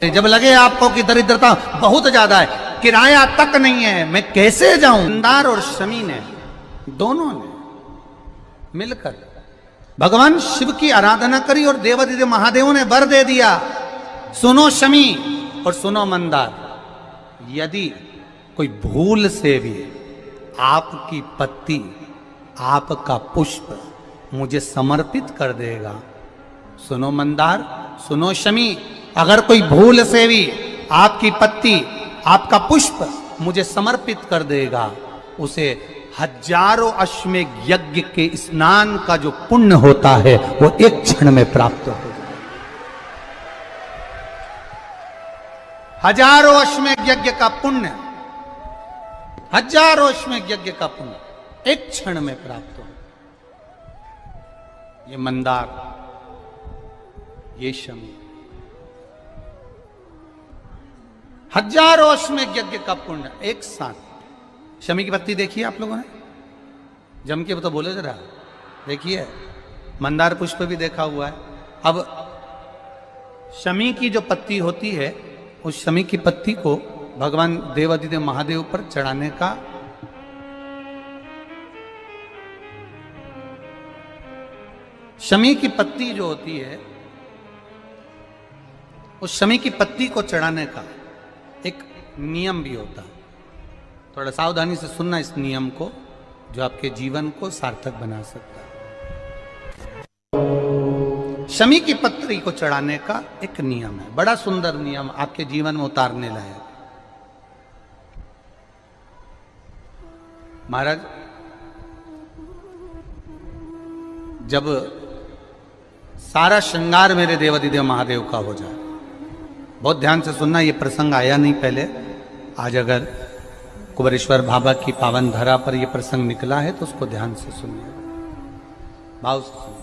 जब लगे आपको कि दरिद्रता बहुत ज्यादा है, किराया तक नहीं है, मैं कैसे जाऊं, मंदार और शमी ने दोनों ने मिलकर भगवान शिव की आराधना करी और देवादिदेव महादेव ने वर दे दिया। सुनो शमी और सुनो मंदार, यदि कोई भूल से भी आपकी पत्ती, आपका पुष्प मुझे समर्पित कर देगा, सुनो मंदार, सुनो शमी, अगर कोई भूल से भी आपकी पत्ती, आपका पुष्प मुझे समर्पित कर देगा, उसे हजारों अश्वमेध यज्ञ के स्नान का जो पुण्य होता है वो एक क्षण में प्राप्त हो जाए। हजारों अश्वमेध यज्ञ का पुण्य, हजारों अश्वमेध यज्ञ का पुण्य एक क्षण में प्राप्त हो। ये मंदार, ये शमी, हजारों अश्वमेध यज्ञ का पुण्य एक साथ। शमी की पत्ती देखिए आप लोगों ने, जम के तो बोले जरा, देखिए मंदार पुष्प भी देखा हुआ है। अब शमी की जो पत्ती होती है, उस शमी की पत्ती को भगवान देवादिदेव महादेव पर चढ़ाने का शमी की पत्ती जो होती है, उस शमी की पत्ती को चढ़ाने का एक नियम भी होता है। थोड़ा सावधानी से सुनना इस नियम को, जो आपके जीवन को सार्थक बना सकता है। शमी की पत्री को चढ़ाने का एक नियम है, बड़ा सुंदर नियम, आपके जीवन में उतारने लायक। महाराज, जब सारा श्रृंगार मेरे देवादिदेव महादेव का हो जाए, बहुत ध्यान से सुनना, ये प्रसंग आया नहीं पहले, आज अगर कुबेरेश्वर बाबा की पावन धरा पर यह प्रसंग निकला है तो उसको ध्यान से सुनिए, भाव से सुनिए।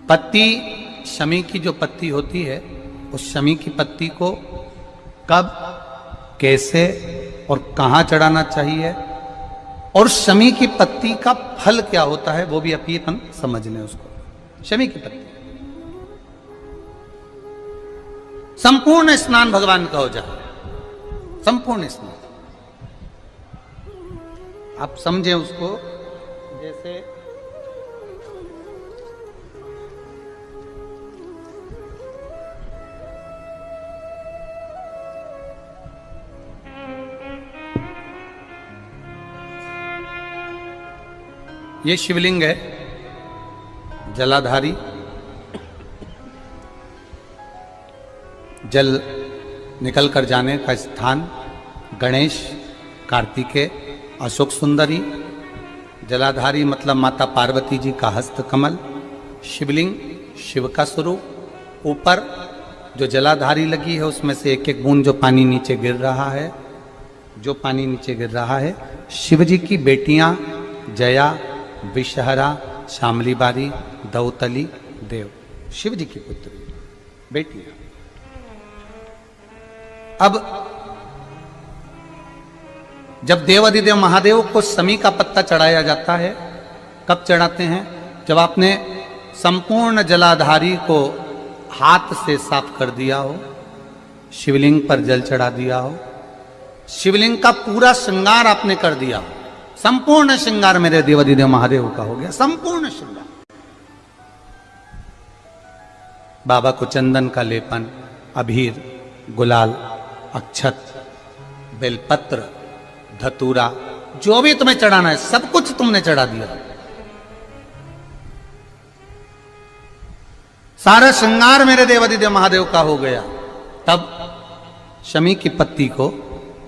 पत्ती, शमी की जो पत्ती होती है, उस शमी की पत्ती को कब, कैसे और कहां चढ़ाना चाहिए, और शमी की पत्ती का फल क्या होता है, वो भी अभी अपन समझ लें उसको। शमी की पत्ती, संपूर्ण स्नान भगवान का हो जाए, संपूर्ण स्नान, आप समझे उसको। जैसे ये शिवलिंग है, जलाधारी, जल निकल कर जाने का स्थान, गणेश, कार्तिकेय, अशोक सुंदरी, जलाधारी मतलब माता पार्वती जी का हस्त कमल, शिवलिंग, शिव का स्वरूप, ऊपर जो जलाधारी लगी है उसमें से एक एक बूंद जो पानी नीचे गिर रहा है, जो पानी नीचे गिर रहा है, शिव जी की बेटियां जया, विषहरा, शामली बारी, दौतली, देव, शिव जी की पुत्री बेटियां। अब जब देवादिदेव महादेव को शमी का पत्ता चढ़ाया जाता है, कब चढ़ाते हैं, जब आपने संपूर्ण जलाधारी को हाथ से साफ कर दिया हो, शिवलिंग पर जल चढ़ा दिया हो, शिवलिंग का पूरा श्रृंगार आपने कर दिया हो, संपूर्ण श्रृंगार मेरे देवादिदेव महादेव का हो गया, संपूर्ण श्रृंगार। बाबा को चंदन का लेपन, अबीर, गुलाल, अक्षत, बेलपत्र, धतूरा, जो भी तुम्हें चढ़ाना है सब कुछ तुमने चढ़ा दिया, सारा श्रृंगार मेरे देवादिदेव महादेव का हो गया। तब शमी की पत्ती को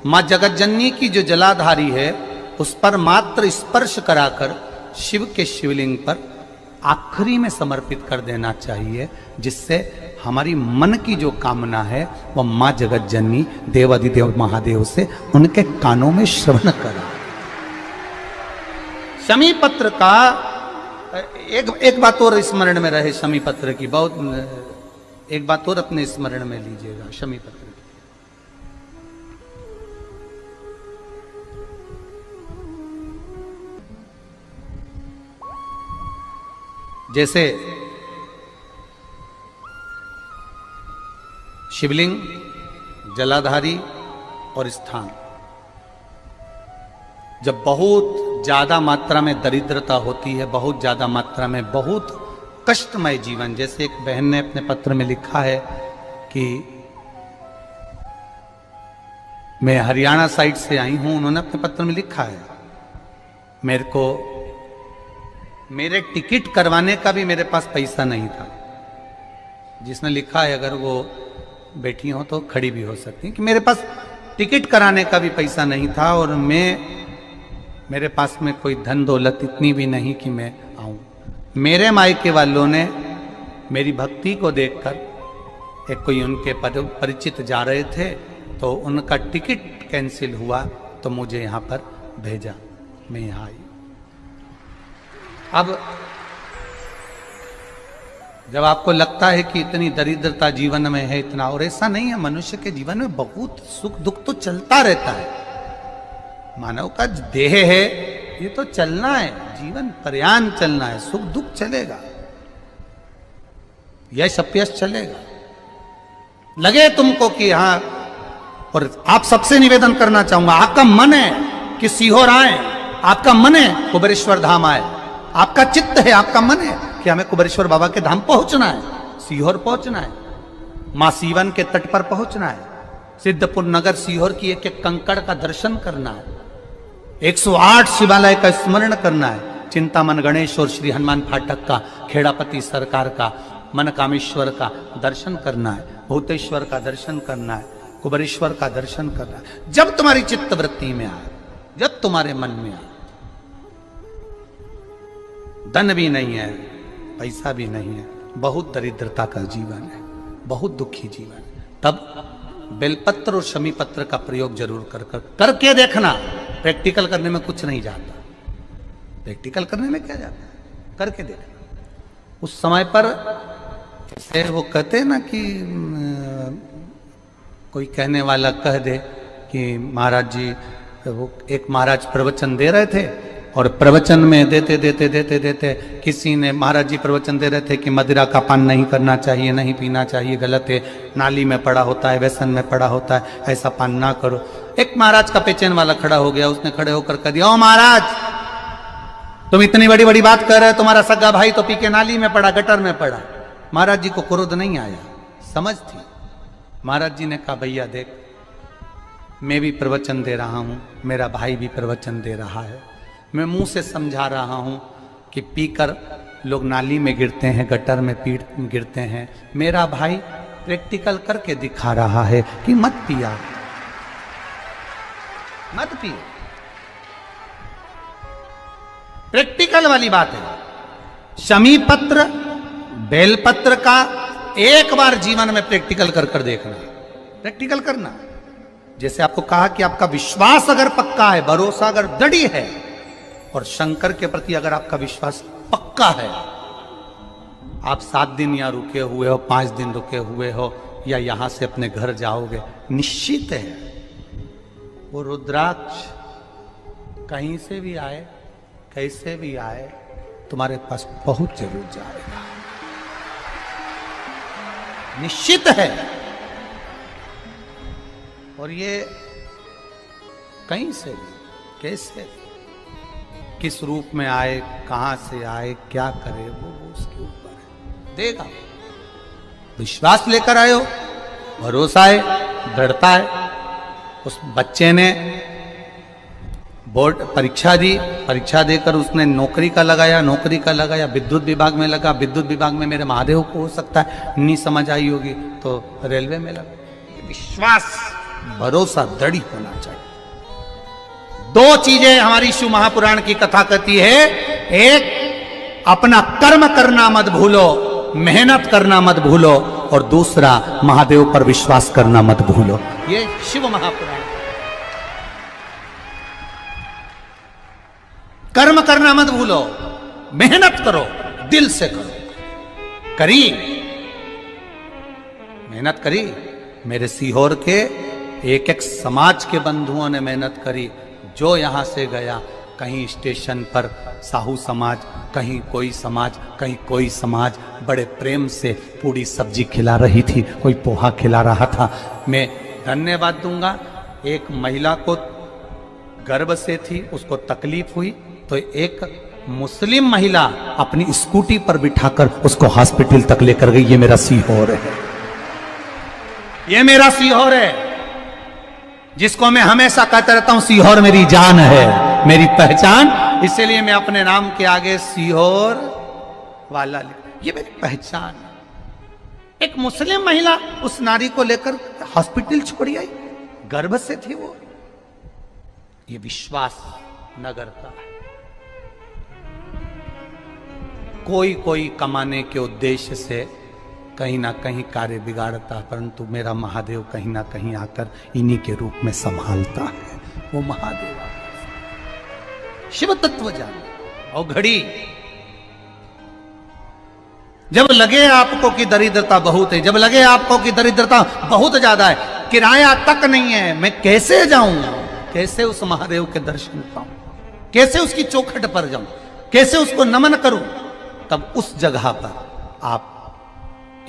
मां जगतजननी की जो जलाधारी है उस पर मात्र स्पर्श कराकर शिव के शिवलिंग पर आखिरी में समर्पित कर देना चाहिए, जिससे हमारी मन की जो कामना है वह मां जगत जननी देवादिदेव महादेव से उनके कानों में श्रवण करें। शमी पत्र का एक बात और स्मरण में रहे, शमी पत्र की बहुत एक बात और अपने स्मरण में लीजिएगा। शमी पत्र की जैसे शिवलिंग, जलाधारी और स्थान। जब बहुत ज्यादा मात्रा में दरिद्रता होती है, बहुत ज्यादा मात्रा में बहुत कष्टमय जीवन, जैसे एक बहन ने अपने पत्र में लिखा है कि मैं हरियाणा साइड से आई हूं, उन्होंने अपने पत्र में लिखा है मेरे को मेरे टिकट करवाने का भी मेरे पास पैसा नहीं था। जिसने लिखा है, अगर वो बैठी हो तो खड़ी भी हो सकती है, कि मेरे पास टिकट कराने का भी पैसा नहीं था और मेरे पास में कोई धन दौलत इतनी भी नहीं कि मैं आऊं। मेरे मायके वालों ने मेरी भक्ति को देखकर, एक कोई उनके परिचित जा रहे थे तो उनका टिकट कैंसिल हुआ तो मुझे यहां पर भेजा, मैं यहां आई। अब जब आपको लगता है कि इतनी दरिद्रता जीवन में है, इतना, और ऐसा नहीं है, मनुष्य के जीवन में बहुत सुख दुख तो चलता रहता है। मानव का देह है, ये तो चलना है, जीवन पर्यान चलना है, सुख दुख चलेगा, यश अपयश चलेगा। लगे तुमको कि हाँ, और आप सबसे निवेदन करना चाहूंगा, आपका मन है कि सीहोर आए, आपका मन है कुबेरेश्वर धाम आए, आपका चित्त है, आपका मन है कि हमें कुबेरेश्वर बाबा के धाम पहुंचना है, सीहोर पहुंचना है, मां सीवन के तट पर पहुंचना है, सिद्धपुर नगर सीहोर की एक एक कंकड़ का दर्शन करना है, 108 शिवालय का स्मरण करना है, चिंतामन गणेश और श्री हनुमान फाटक का, खेड़ापति सरकार का, मनकामेश्वर का दर्शन करना है, भूतेश्वर का दर्शन करना है, कुबेरेश्वर का दर्शन करना है। जब तुम्हारी चित्त वृत्ति में आए, जब तुम्हारे मन में आए, धन भी नहीं है, पैसा भी नहीं है, बहुत दरिद्रता का जीवन है, बहुत दुखी जीवन है, तब बेलपत्र और शमी पत्र का प्रयोग जरूर करके देखना। प्रैक्टिकल करने में कुछ नहीं जाता, प्रैक्टिकल करने में क्या जाता है, करके देखना। उस समय पर जैसे वो कहते हैं ना कि कोई कहने वाला कह दे कि महाराज जी, वो एक महाराज प्रवचन दे रहे थे और प्रवचन में देते देते देते देते किसी ने, महाराज जी प्रवचन दे रहे थे कि मदिरा का पान नहीं करना चाहिए, नहीं पीना चाहिए, गलत है, नाली में पड़ा होता है, व्यसन में पड़ा होता है, ऐसा पान ना करो। एक महाराज का पेचेन वाला खड़ा हो गया, उसने खड़े होकर कह दिया, ओ महाराज तुम इतनी बड़ी बड़ी बात कर रहे हो, तुम्हारा सगा भाई तो पी के नाली में पड़ा, गटर में पड़ा। महाराज जी को क्रोध नहीं आया, समझ थी। महाराज जी ने कहा, भैया देख, मैं भी प्रवचन दे रहा हूं, मेरा भाई भी प्रवचन दे रहा है, मैं मुंह से समझा रहा हूं कि पीकर लोग नाली में गिरते हैं, गटर में गिरते हैं, मेरा भाई प्रैक्टिकल करके दिखा रहा है कि मत पिया, मत पियो। प्रैक्टिकल वाली बात है। शमी पत्र, बेलपत्र का एक बार जीवन में प्रैक्टिकल कर देखना, प्रैक्टिकल करना। जैसे आपको कहा कि आपका विश्वास अगर पक्का है, भरोसा अगर दृढ़ है, और शंकर के प्रति अगर आपका विश्वास पक्का है, आप 7 दिन यहाँ रुके हुए हो, 5 दिन रुके हुए हो, या यहां से अपने घर जाओगे, निश्चित है वो रुद्राक्ष कहीं से भी आए, कैसे भी आए, तुम्हारे पास पहुंच जरूर जाएगा, निश्चित है। और ये कहीं से भी, कैसे भी, किस रूप में आए, कहां से आए, क्या करे, वो उसके ऊपर है, देगा। विश्वास लेकर आए हो, भरोसा है, दृढ़ता है। उस बच्चे ने बोर्ड परीक्षा दी, परीक्षा देकर उसने नौकरी का लगाया, विद्युत विभाग में लगा, विद्युत विभाग में मेरे महादेव को हो सकता है नहीं समझ आई होगी तो रेलवे में लगा। विश्वास, भरोसा दृढ़ होना चाहिए। 2 चीजें हमारी शिव महापुराण की कथा कहती है, एक अपना कर्म करना मत भूलो, मेहनत करना मत भूलो, और दूसरा महादेव पर विश्वास करना मत भूलो। ये शिव महापुराण। कर्म करना मत भूलो, मेहनत करो, दिल से करो। करी, मेहनत करी। मेरे सीहोर के एक एक समाज के बंधुओं ने मेहनत करी। जो यहां से गया कहीं स्टेशन पर साहू समाज, कहीं कोई समाज, कहीं कोई समाज बड़े प्रेम से पूरी सब्जी खिला रही थी, कोई पोहा खिला रहा था। मैं धन्यवाद दूंगा। एक महिला को गर्भ से थी, उसको तकलीफ हुई तो एक मुस्लिम महिला अपनी स्कूटी पर बिठाकर उसको हॉस्पिटल तक लेकर गई। ये मेरा सीहोर है, ये मेरा सीहोर है, जिसको मैं हमेशा कहता रहता हूं सीहोर मेरी जान है, मेरी पहचान। इसीलिए मैं अपने नाम के आगे सीहोर वाला लिख, ये मेरी पहचान है। एक मुस्लिम महिला उस नारी को लेकर हॉस्पिटल छोड़ी आई, गर्भ से थी वो। ये विश्वास नगर का है। कोई कोई कमाने के उद्देश्य से कहीं ना कहीं कार्य बिगाड़ता, परंतु मेरा महादेव कहीं ना कहीं आकर इन्हीं के रूप में संभालता है। वो महादेव शिव तत्व जाने। और घड़ी जब लगे आपको कि दरिद्रता बहुत है, जब लगे आपको कि दरिद्रता बहुत ज्यादा है, किराया तक नहीं है, मैं कैसे जाऊं, कैसे उस महादेव के दर्शन पाऊं, कैसे उसकी चौखट पर जाऊं, कैसे उसको नमन करूं, तब उस जगह पर आप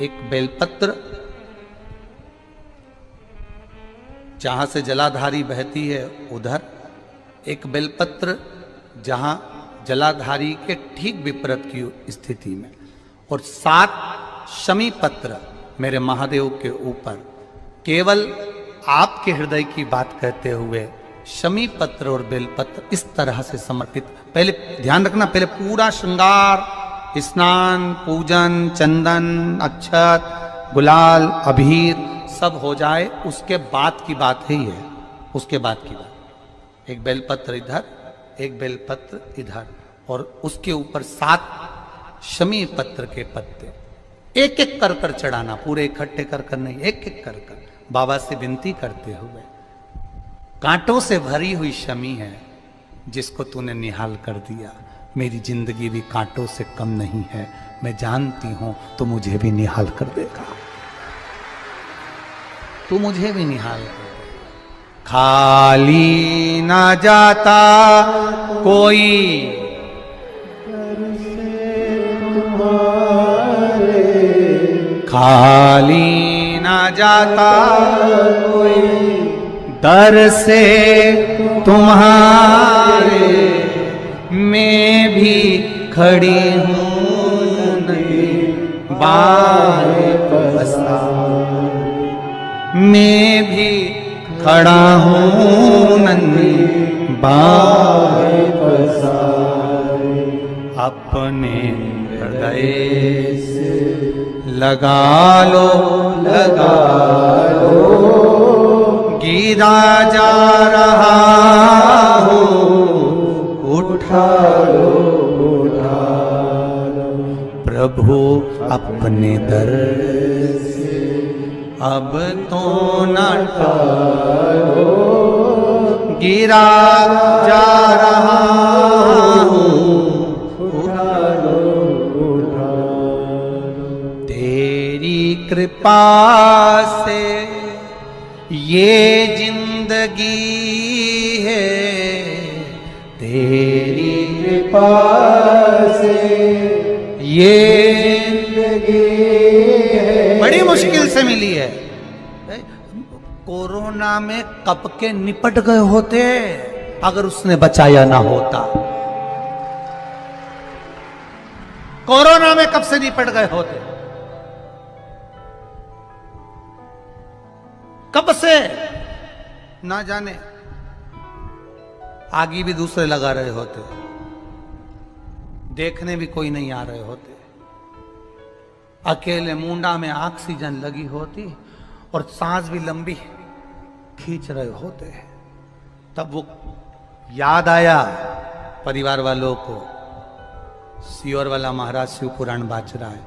एक बेलपत्र, जहां से जलाधारी बहती है उधर एक बेलपत्र, जहां जलाधारी के ठीक विपरीत की स्थिति में, और 7 शमी पत्र मेरे महादेव के ऊपर, केवल आपके हृदय की बात कहते हुए शमी पत्र और बेलपत्र इस तरह से समर्पित। पहले ध्यान रखना, पहले पूरा श्रृंगार, स्नान, पूजन, चंदन, अक्षत, गुलाल, अबीर सब हो जाए, उसके बाद की बात है ये, उसके बाद की बात। एक बेलपत्र इधर, एक बेलपत्र इधर, और उसके ऊपर 7 शमी पत्र के पत्ते एक एक कर कर चढ़ाना, पूरे इकट्ठे कर कर नहीं, एक एक कर कर बाबा से विनती करते हुए। कांटों से भरी हुई शमी है जिसको तूने निहाल कर दिया, मेरी जिंदगी भी कांटों से कम नहीं है, मैं जानती हूं तो मुझे भी निहाल कर देगा, तू मुझे भी निहाल कर देगा। खाली ना जाता कोई खाली ना जाता कोई, दर से तुम्हारे मैं भी खड़ी हूँ नहीं बाहें पसारे, मैं भी खड़ा हूँ नहीं बाहें पसारे, अपने हृदय से लगा लो गिरा जा रहा हूँ, उठा लो प्रभु अपने दर से, अब तो न टालो, गिरा जा रहा हूँ, उठा लो तेरी कृपा से ये जिंदगी है, तेरी कृपा से ये जिंदगी है। बड़ी मुश्किल से मिली है। कोरोना में कब के निपट गए होते अगर उसने बचाया ना होता। कोरोना में कब से निपट गए होते, कब से ना जाने, आगे भी दूसरे लगा रहे होते, देखने भी कोई नहीं आ रहे होते, अकेले मुंडा में ऑक्सीजन लगी होती और सांस भी लंबी खींच रहे होते। तब वो याद आया परिवार वालों को, सीहोर वाला महाराज शिव पुराण बाज रहा है,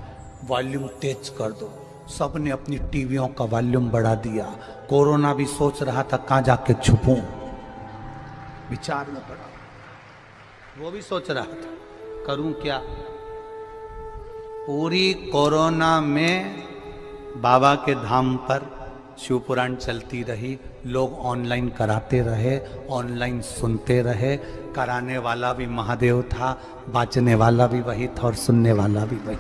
वॉल्यूम तेज कर दो। सबने अपनी टीवियों का वॉल्यूम बढ़ा दिया। कोरोना भी सोच रहा था कहां जाके छुपूं, विचार में पड़ा, वो भी सोच रहा था करूं क्या। पूरी कोरोना में बाबा के धाम पर शिवपुराण चलती रही, लोग ऑनलाइन कराते रहे, ऑनलाइन सुनते रहे। कराने वाला भी महादेव था, बाँचने वाला भी वही था और सुनने वाला भी वही।